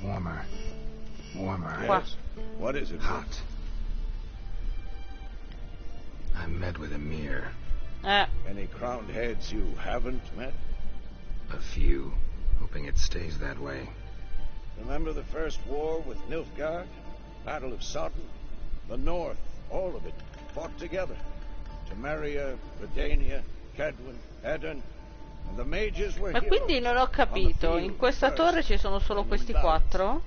warmer. Warmer. Yes. What is it? Hot. I met with Emir. Any crowned heads you haven't met? A few. Hoping it stays that way. Remember the first war with Nilfgaard? Battle of Sodden? The North, all of it, fought together. Temeria, Redania, Kedwin, Eden, and the mages were Ma quindi non ho capito, in questa torre ci sono solo questi 4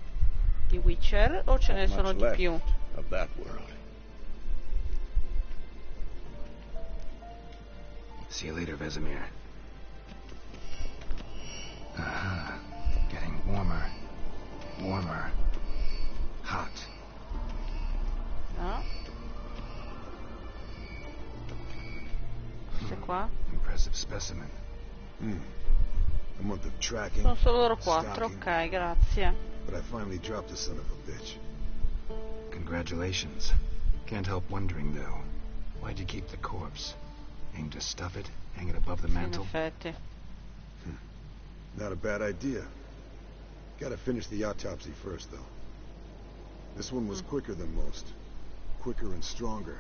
di Witcher o ce ne sono di più? Of that world. See you later, Vesemir. Aha. Getting warmer. Warmer. Hot. No? Queste qua? Impressive specimen. A month of tracking. Sono solo loro 4, ok, grazie. But I finally dropped the son of a bitch. Congratulations. Can't help wondering, though. Why'd you keep the corpse? Aim to stuff it? Hang it above the mantle? In effetti. Not a bad idea. Gotta finish the autopsy first, though. This one was quicker than most. Quicker and stronger.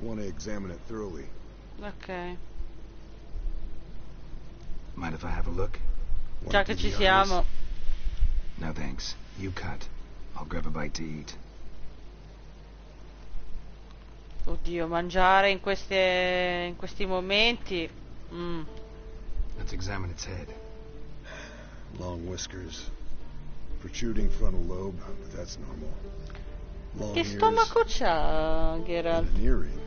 Want to examine it thoroughly. Ok. Mind if I have a look? Già che ci siamo. No thanks. You cut. I'll grab a bite to eat. Oddio, mangiare in questi momenti. Let's examine its head. Long whiskers. Protruding frontal lobe, but that's normal. Long Che ears, stomaco c'ha, Geralt? and an earring.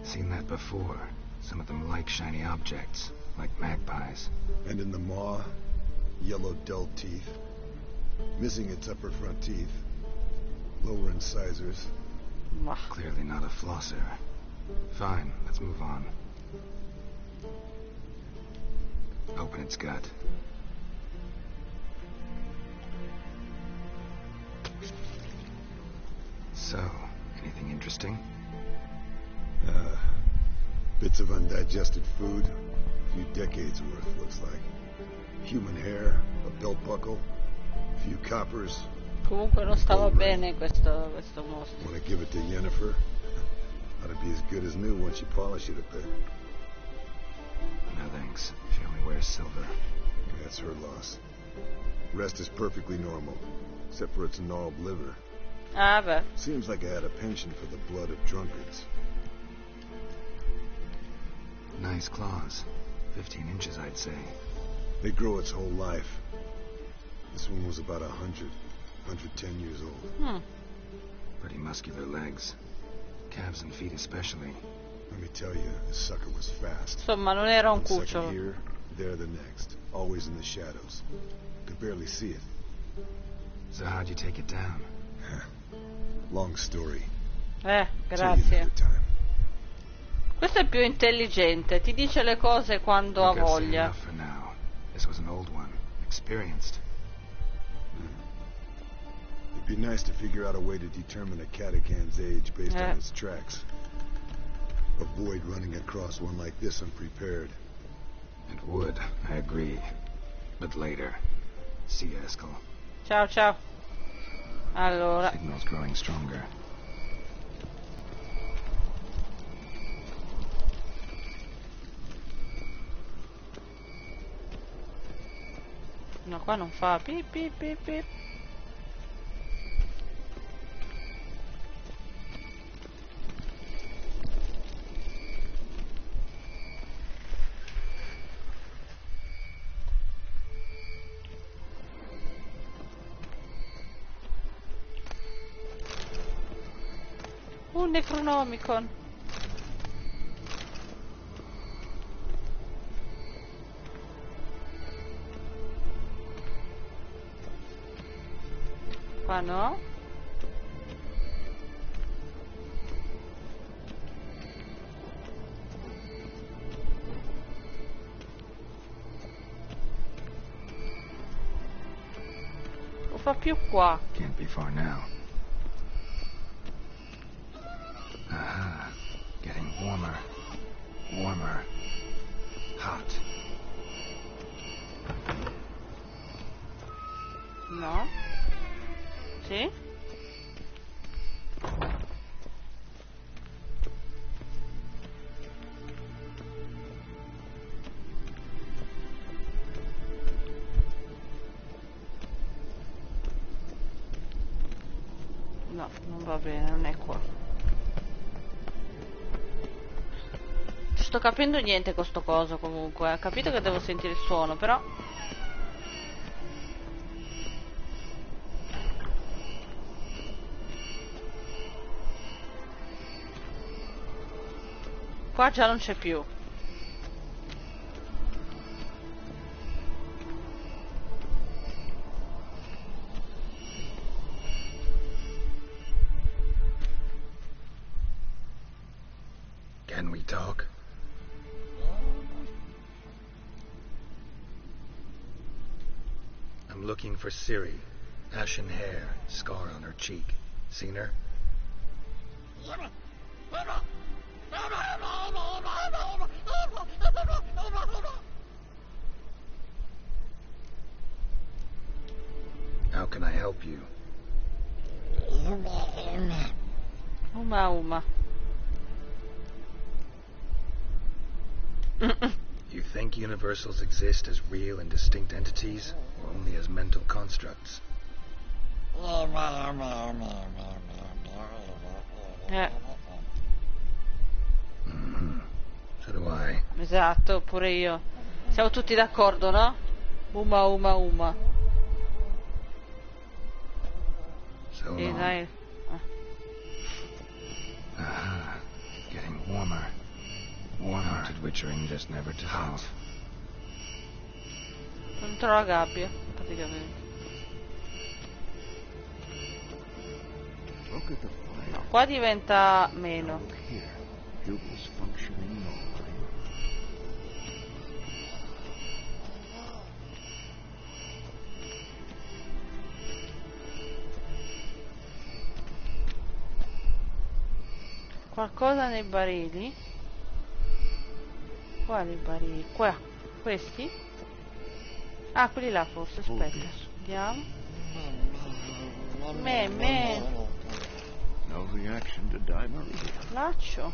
Seen that before. Some of them like shiny objects, like magpies. And in the maw, yellow dull teeth. Missing its upper front teeth. Lower incisors. Clearly not a flosser. Fine, let's move on. Open its gut. So, anything interesting? Bits of undigested food. A few decades worth, looks like. Human hair, a belt buckle, a few coppers. Comunque non stava bene questo mostro. Want to give it to Yennefer? Ought to be as good as new once you polish it a bit. No thanks. She only wears silver. That's her loss. Rest is perfectly normal, except for its gnarled liver. Ah beh. Seems like I had a penchant for the blood of drunkards. Nice claws. 15 inches, I'd say. They grow its whole life. This one was about 110 years old. Pretty muscular legs. Calves and feet especially. Let me tell you, this sucker was fast. Insomma, non era un 1 second cucciolo. here, there the next. Always in the shadows. Could barely see it. So how'd you take it down? Long story. Tell you Grazie. another time. Questo è più intelligente, ti dice le cose quando ha I've got to say voglia. enough for now. This was an old one. Experienced. It'd be nice to figure out a way to determine a catacan's age based on its tracks. Avoid running across one like this unprepared. It would, I agree. But later. See you, Eskel. Ciao ciao. Allora, Signal's growing stronger. no, qua non fa pip pip pip pip. Un Necronomicon. Qua no? Lo fa più qua. Can't be far now. Aha. Getting warmer. Warmer. Hot. No. Sì? No, non va bene, non è qua. Non sto capendo niente con sto coso comunque. Ho capito che devo sentire il suono, però... Qua già non c'è più. Can we talk? I'm looking for Siri. Ashen hair, scar on her cheek. Seen her? How can I help you? Uma. You think universals exist as real and distinct entities, or only as mental constructs? So do I. Esatto, pure io. Siamo tutti d'accordo, no? Uma. So Sì, long. dai. Getting warmer. Haunted witchering just never took off. Dentro la gabbia, praticamente. Look at the fire. No, qua diventa meno. Look here. Pupils functioning normally. Qualcosa nei barili? Quali barili? Qua. Questi? Ah, quelli là forse, aspetta. Vediamo. Me. No reaction to dimeridium. Laccio.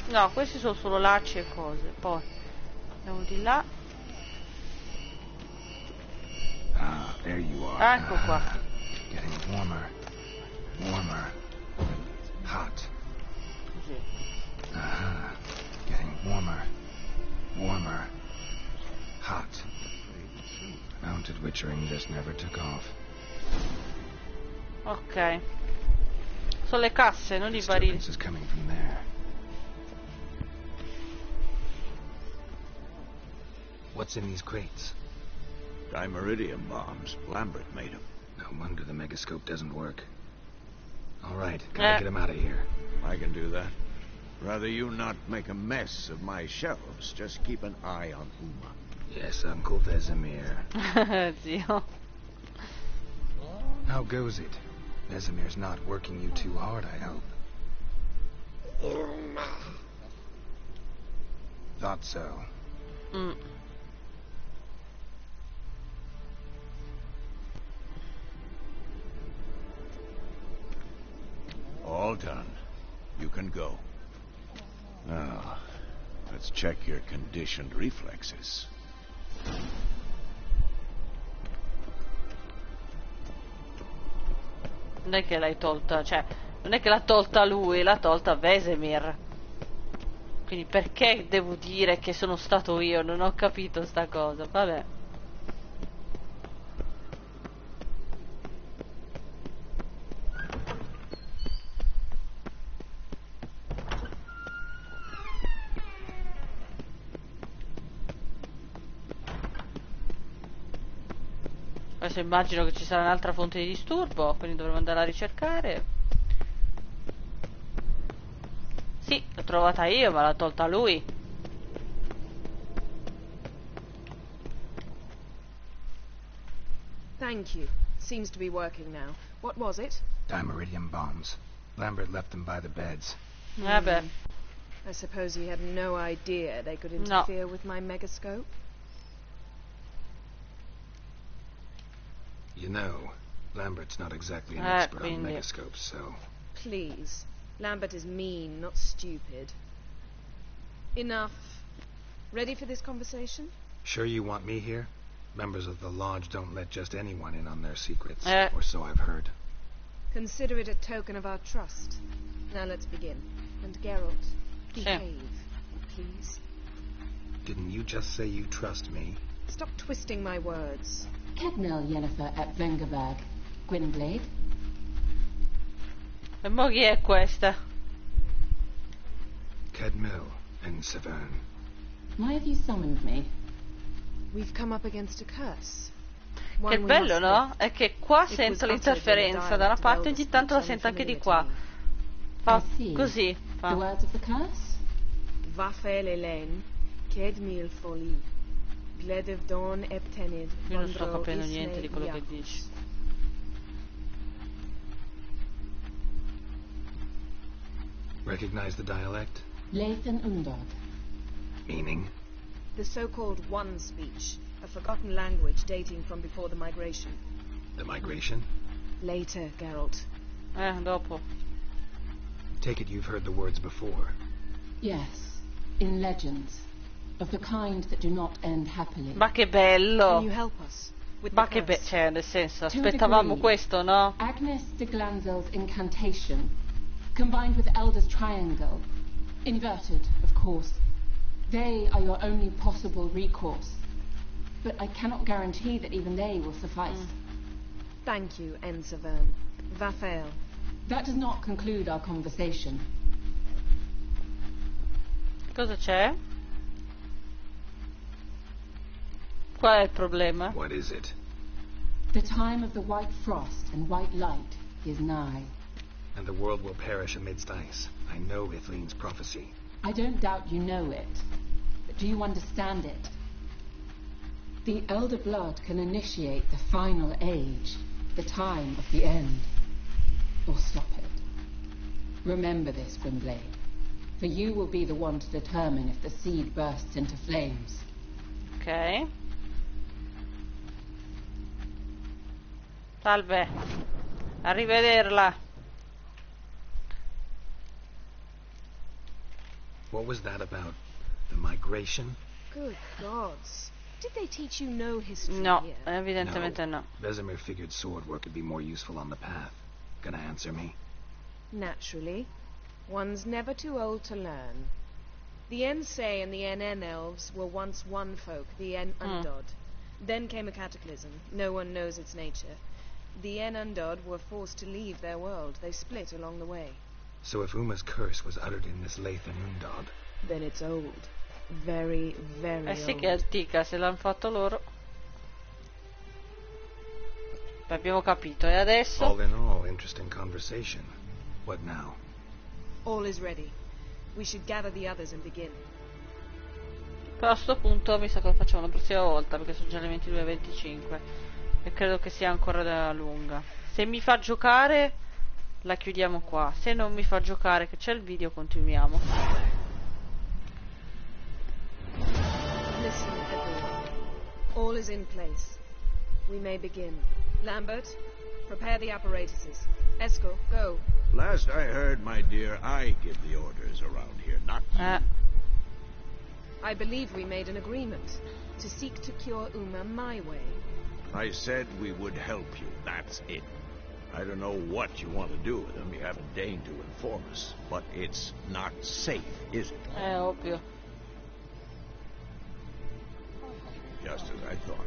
No, questi sono solo lacci e cose. Poi andiamo di là. Ah, there you are. Ecco qua. Getting warmer. Hot. Così. Getting warmer. Hot. Mounted witchering just never took off. Ok. Sono le casse, non i barili. Disturbance is coming from there. What's in these crates? Dimeridium bombs. Lambert made them. No wonder the megascope doesn't work. All right, gotta get him out of here. I can do that. Rather you not make a mess of my shelves. Just keep an eye on Uma. Yes, Uncle Vesemir. Zio. How goes it? Vesemir's not working you too hard, I hope. Thought so. All done. You can go. Now, let's check your conditioned reflexes. Non è che l'hai tolta, cioè, non è che l'ha tolta lui, l'ha tolta Vesemir. Quindi perché devo dire che sono stato io? Non ho capito sta cosa, vabbè. Adesso immagino che ci sarà un'altra fonte di disturbo, quindi dovremo andare a ricercare. Sì, l'ho trovata io, ma l'ha tolta lui. Thank you. Seems to be working now. What was it? Dimeridium bombs. Lambert left them by the beds. Vabbè. I suppose he had no idea they could interfere with my megascope? You know, Lambert's not exactly an expert on quindi. megascopes, so... Please. Lambert is mean, not stupid. Enough. Ready for this conversation? Sure you want me here? Members of the Lodge don't let just anyone in on their secrets, Eh. or so I've heard. Consider it a token of our trust. Now let's begin. And Geralt, behave, please. Didn't you just say you trust me? Stop twisting my words. Kednel Yennefer at Vengerberg, Gwynblade. E mo chi è questa? Cadmill and Severn. Why have you summoned me? We've come up against a curse. Che One we bello, must no? lift. È che qua It sento was l'interferenza uttered in a da una dialect parte e of ogni tanto la speech sento anche di unfamiliar qua. to me. Fa I see. così. The Fa. words of the curse? Vafel Elen, Kedmil Foli, Gledev Don Eptenid, Io non sto Vondro capendo Isne niente di quello che Iacus. dici. Recognize the dialect? Lathan Undod. Meaning? The so-called One speech, a forgotten language dating from before the migration. The migration? Later, Geralt. Dopo. Take it you've heard the words before. Yes, in legends. Of the kind that do not end happily. Ma che bello! Can you help us with Ma the che curse? cioè, nel senso, To a aspettavamo degree. questo, no? Agnes de Glanzel's incantation, combined with Elder's triangle, inverted, of course. They are your only possible recourse. But I cannot guarantee that even they will suffice. Thank you, Ensevern. Vafel. That does not conclude our conversation. Cosa c'è? Qual è il problema? What is it? The time of the white frost and white light is nigh. And the world will perish amidst ice. I know Ithleen's prophecy. I don't doubt you know it, but do you understand it? The elder blood can initiate the final age, the time of the end, or stop it. Remember this, Gwynblade, for you will be the one to determine if the seed bursts into flames. Ok. Salve. Arrivederla. What was that about? The migration? Good gods. Did they teach you no history No, here? evidentemente no. Vesemir figured sword work would be more useful on the path. Gonna answer me? Naturally. One's never too old to learn. The Ensei and the NN elves were once one folk, the En Undod. Then came a cataclysm. No one knows its nature. The En Undod were forced to leave their world. They split along the way. So if Uma's curse was uttered in this Lathan Undod, Then it's old. Very, very Sì old. che è antica, se l'hanno fatto loro. Beh, abbiamo capito. E adesso? all in all, interesting conversation. What now? All is ready. We should gather the others and begin. Però a sto punto mi sa che lo facciamo la prossima volta, perché sono già le 22:25 e credo che sia ancora da lunga. Se mi fa giocare la chiudiamo qua, se non mi fa giocare che c'è il video continuiamo. Listen, everyone. All is in place. We may begin. Lambert, prepare the apparatuses. Esco, go. Last I heard, my dear, I give the orders around here, not you. I believe we made an agreement to seek to cure Uma my way. I said we would help you, that's it. I don't know what you want to do with them, you haven't deigned to inform us. But it's not safe, is it? Ovvio. Just as I thought.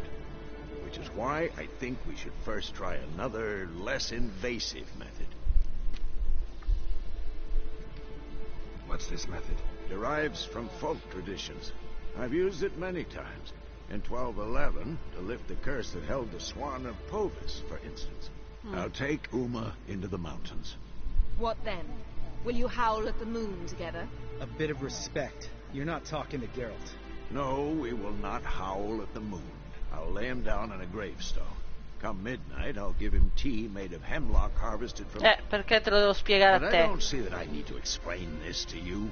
Which is why I think we should first try another, less invasive method. What's this method? Derives from folk traditions. I've used it many times. In 1211, to lift the curse that held the Swan of Povis, for instance. I'll take Uma into the mountains. What then? Will you howl at the moon together? A bit of respect. You're not talking to Geralt. No, we will not howl at the moon. I'll lay him down in a gravestone. Come midnight, I'll give him tea made of hemlock harvested from... Perché te lo devo spiegare But a I te? don't see that I need to explain this to you.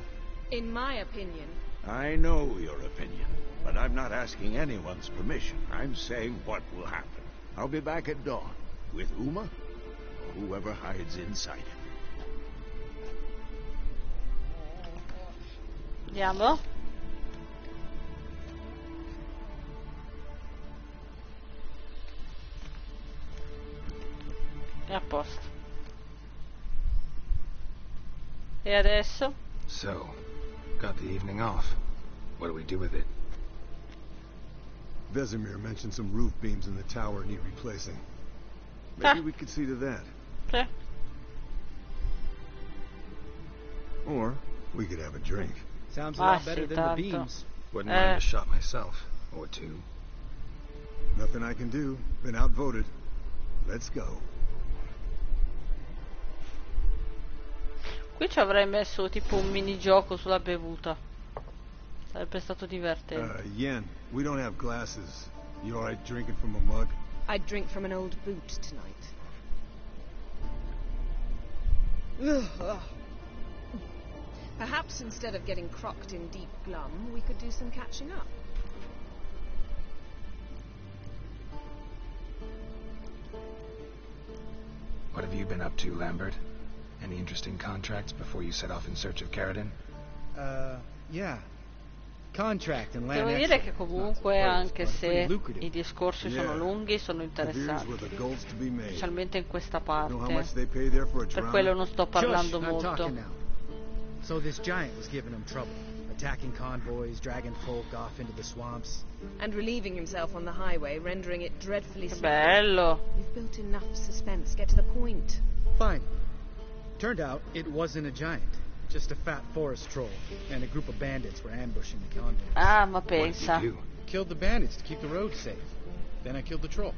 In my opinion. I know your opinion, but I'm not asking anyone's permission. I'm saying what will happen. I'll be back at dawn with Uma or whoever hides inside it. Andiamo. E a posto. E adesso? So, got the evening off. What do we do with it? Vesemir mentioned some roof beams in the tower need replacing. Maybe we could see to that. Sì. Or we could have a drink. Sounds a lot sì, better than the tanto. beams. Wouldn't mind a shot myself. Or two. Nothing I can do. Been outvoted. Let's go. Qui ci avrei messo tipo un minigioco sulla bevuta. Sarebbe stato divertente. Yen, we don't have glasses. You alright drinking from a mug? I'd drink from an old boot tonight. Ugh. Perhaps instead of getting crocked in deep glum, we could do some catching up. What have you been up to, Lambert? Any interesting contracts before you set off in search of Carradine? Yeah. Contract and land Devo dire extra. che comunque, Not anche close, but se pretty lucrative. i discorsi sono lunghi, sono interessanti. Specialmente in questa parte. Per quello non sto parlando Shush, I'm molto. talking now. So this giant was giving him trouble, attacking convoys, dragging folk off into the swamps. And relieving himself on the highway, rendering it dreadfully Che slow. bello. You've built enough suspense. Get to the point. Fine. Turned out it wasn't a giant, just a fat forest troll, and a group of bandits were ambushing the convoys. Ah, ma What did pensa. you do? Killed the bandits to keep the road safe. Then I killed the troll.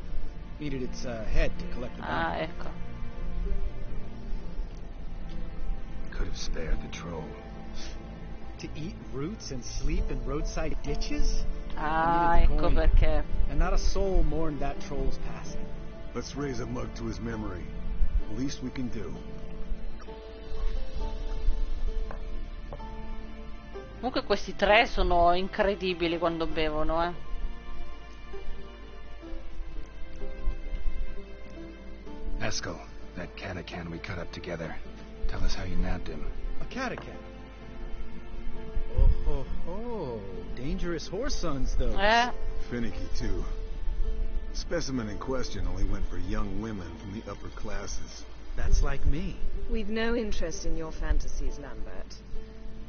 Needed its head to collect the Ah, bounty. ecco. Could have spared the troll. To eat roots and sleep in roadside ditches? Ah, I needed the ecco coin. perché. And not a soul mourned that troll's passing. Let's raise a mug to his memory. Least we can do. Comunque questi tre sono incredibili quando bevono, eh. Eskel, that catacan we cut up together. Tell us how you nabbed him. A catacan. Oh, ho, ho. Dangerous horse sons, those. Finicky, too. Specimen in question only went for young women from the upper classes. That's like me. We've no interest in your fantasies, Lambert.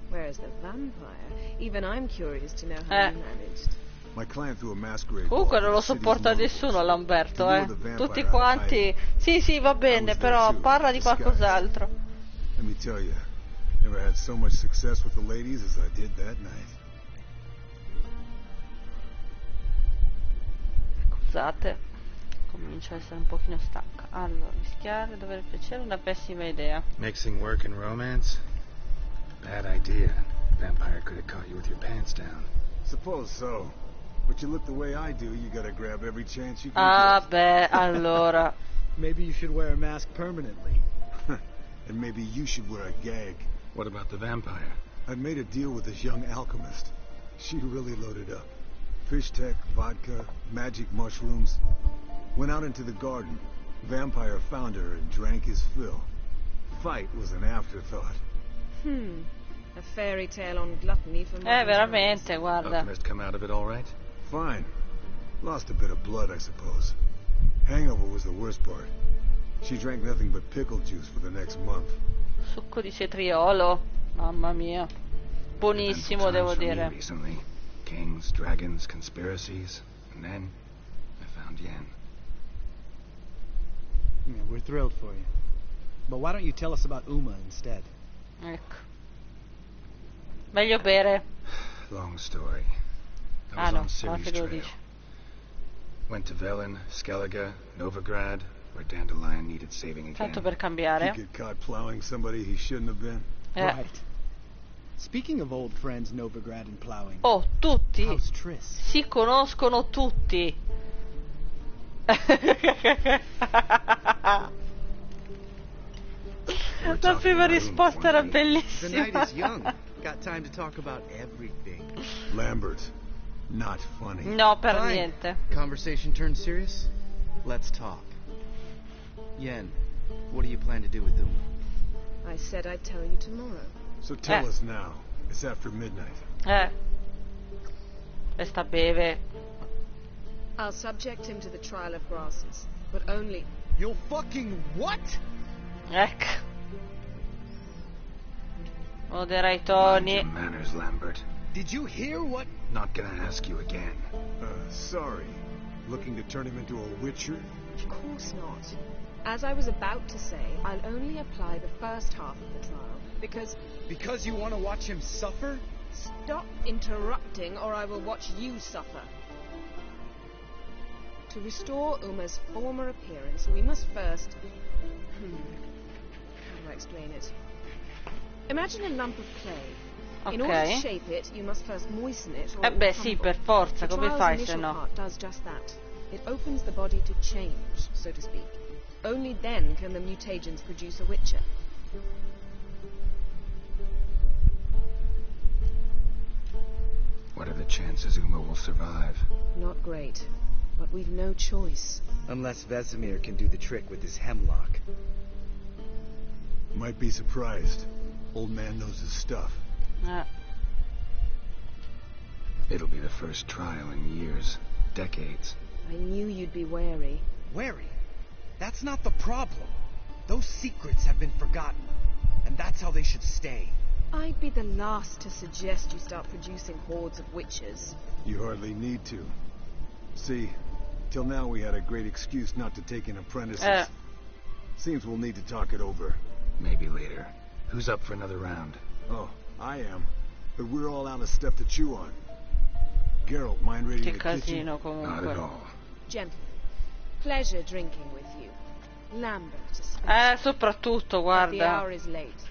Whereas the vampire, even I'm curious to know how you managed. My client threw a masquerade. Comunque ball non lo at the city's sopporta nobles. nessuno Lamberto, To eh. lure the vampire Tutti out of quanti. hiding. Sì, va bene, I was però there too, parla di disguised. qualcos'altro. Let me tell you, never had so much success with the ladies as I did that night. Scusate, comincio a essere un pochino stanca. Allora, rischiare, dovere piacere, una pessima idea. Mixing work and romance? Bad idea. Vampire could have caught you with your pants down. Suppose so. But you look the way I do, you gotta grab every chance you can Ah, beh, allora. Maybe you should wear a mask permanently. get. And maybe you should wear a gag. What about the vampire? I'd made a deal with this young alchemist. She really loaded up. Fish tech, vodka, magic mushrooms. Went out into the garden. Vampire found her and drank his fill. Fight was an afterthought. A fairy tale on gluttony for modern Veramente, times. guarda. Alchemist come out of it all right? Fine. Lost a bit of blood, I suppose. Hangover was the worst part. She drank nothing but pickle juice for the next month. Succo di cetriolo. Mamma mia. Buonissimo, Eventful devo times for me dire. recently. Kings, dragons, conspiracies. And then, I found Yen. Yeah, we're thrilled for you. But why don't you tell us about Uma instead? Ecco. Meglio bere. Long story. I Ah was no, on Ciri's anche lo trail. dici. Went to Velen, Skellige, Novigrad, where Dandelion needed saving again. Tanto per He cambiare. get caught plowing somebody he shouldn't have been. Right. Speaking of old friends Novigrad and plowing, Oh, tutti. how's Triss? Si conoscono tutti. La prima risposta era The night bellissima. is young. Got time to talk about everything. Lambert, not funny. No, per Fine. niente. Conversation turned serious? Let's talk. Yen, what do you plan to do with Uma? I said I'd tell you tomorrow. So tell us now. It's after midnight. Questa beve. I'll subject him to the trial of grasses, but only... You'll fucking what? Ecco. Modera i Mind toni. your manners, Lambert. Did you hear what? Not gonna ask you again. Sorry. Looking to turn him into a witcher? Of course not. As I was about to say, I'll only apply the first half of the trial, because... Because you want to watch him suffer? Stop interrupting, or I will watch you suffer. To restore Uma's former appearance, we must first... How do I explain it? Imagine a lump of clay. In order to shape it, you must first moisten it, or it will beh sì, crumble. per forza, The come trial's fai se initial no? part does just that. It opens the body to change, so to speak. Only then can the mutagens produce a witcher. What are the chances Uma will survive? Not great, but we've no choice. Unless Vesemir can do the trick with his hemlock. Might be surprised. Old man knows his stuff. It'll be the first trial in years, decades. I knew you'd be wary. Wary? That's not the problem. Those secrets have been forgotten. And that's how they should stay. I'd be the last to suggest you start producing hordes of witches. You hardly need to. See, till now we had a great excuse not to take in apprentices. Seems we'll need to talk it over. Maybe later. Who's up for another round? Oh, I am. But we're all out of stuff to chew on. Geralt, mind raiding Che the kitchen? casino Not comunque. at all. Gentlemen, pleasure drinking with you. Lambert especially. Soprattutto, But the guarda. hour is late.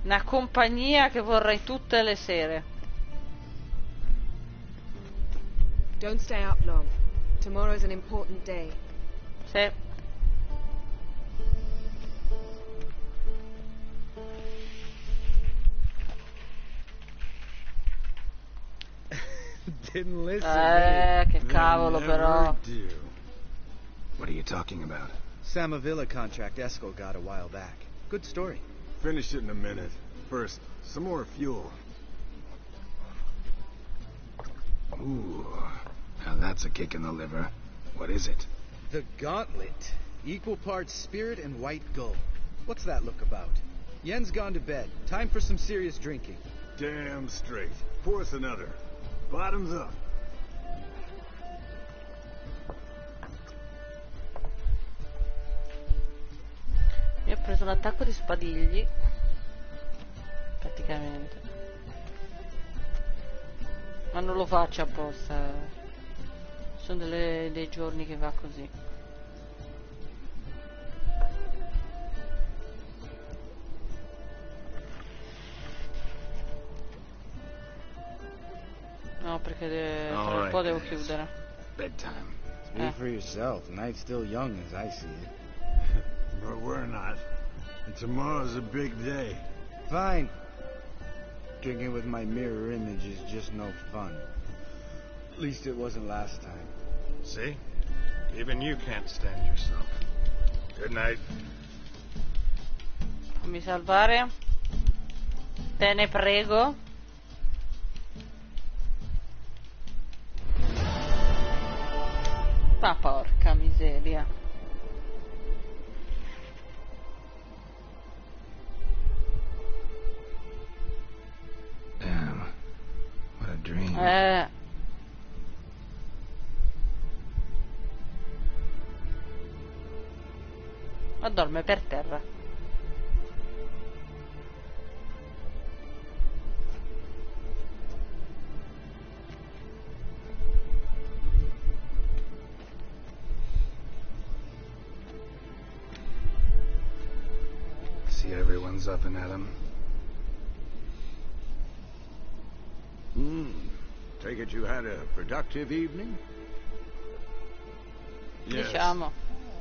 Una compagnia che vorrei tutte le sere. Don't stay up long. Tomorrow's an important day. Sì. Didn't listen, did Che cavolo They però. never do. What are you talking about? Samavilla contract Esco got a while back. Good story. Finish it in a minute. First, some more fuel. Ooh, now that's a kick in the liver. What is it? The Gauntlet. Equal parts spirit and white gold. What's that look about? Yen's gone to bed. Time for some serious drinking. Damn straight. Pour us another. Bottoms up. Io ho preso un attacco di spadigli. Praticamente. Ma non lo faccio apposta. Sono dei giorni che va così. No, perché tra un po' devo guys. chiudere. Bedtime. Speak for yourself. Night's still young as I see it. But we're not. And tomorrow's a big day. Fine. Drinking with my mirror image is just no fun. At least it wasn't last time. See? Even you can't stand yourself. Good night. Fammi salvare. Te ne prego. Ma porca miseria. Damn. What a dream. Ma dorme per terra. See everyone's up and at 'em. Take it you had a productive evening? Yes. Diciamo.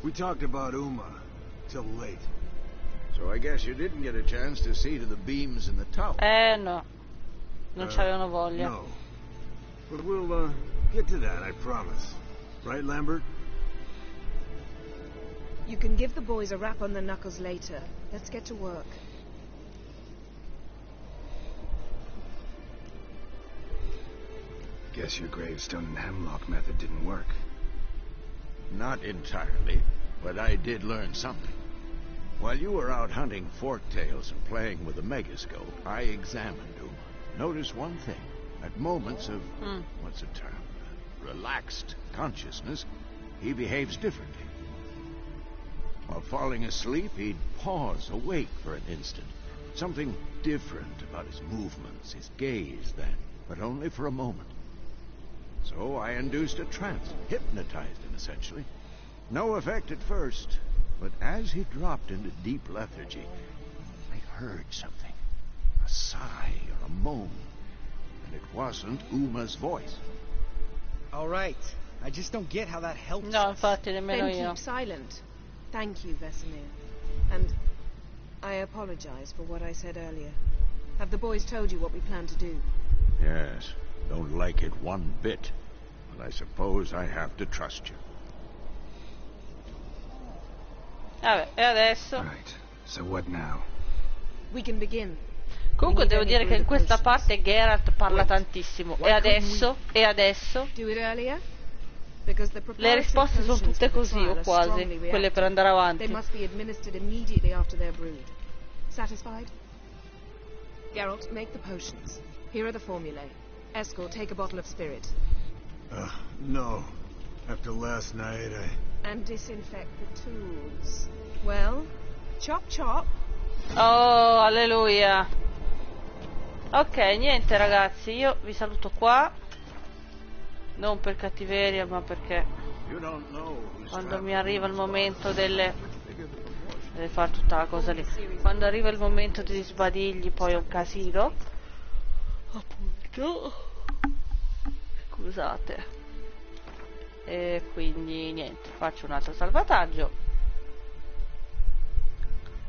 We talked about Uma till late. So I guess you didn't get a chance to see to the beams in the tower. No. Non c'avevano voglia. No. But we'll, get to that, I promise. Right, Lambert? You can give the boys a rap on the knuckles later. Let's get to work. Guess your gravestone and hemlock method didn't work. Not entirely, but I did learn something. While you were out hunting forktails and playing with the megascope, I examined him. Noticed one thing. At moments of, what's the term? Relaxed consciousness, he behaves differently. While falling asleep, he'd pause, awake for an instant. Something different about his movements, his gaze then, but only for a moment. So I induced a trance, hypnotized him essentially. No effect at first, but as he dropped into deep lethargy, I heard something. A sigh or a moan. And it wasn't Uma's voice. All right. I just don't get how that helps No, us. infatti nemmeno Then io. keep silent. Thank you, Vesemir. And I apologize for what I said earlier. Have the boys told you what we plan to do? Yes, don't like it one bit. But I suppose I have to trust you. Vabbè, e adesso? Right. So what now? We can begin. Comunque We devo need dire only che in the questa potions. parte Geralt parla tantissimo. Why E couldn't adesso? E adesso? Do it earlier? Because the Le preparatory risposte sono potions tutte for the così trial o are quasi, strongly quelle per reactive. andare They avanti. must be administered immediately after they're brewed. Satisfied? Geralt, make the potions. Here are the formulae. Escort, take a bottle of spirit. No. After last night, And disinfect the tools. Well, chop chop. Oh, alleluia. Ok, niente ragazzi, io vi saluto qua. Non per cattiveria, ma perché You don't know who's quando mi traveling arriva il this momento far. delle... Figure the proportion. Deve fare tutta la cosa lì. Quando arriva il momento degli sbadigli poi è un casino. Appunto. Scusate. E quindi niente, faccio un altro salvataggio.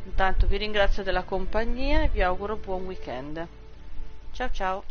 Intanto vi ringrazio della compagnia e vi auguro buon weekend. Ciao ciao.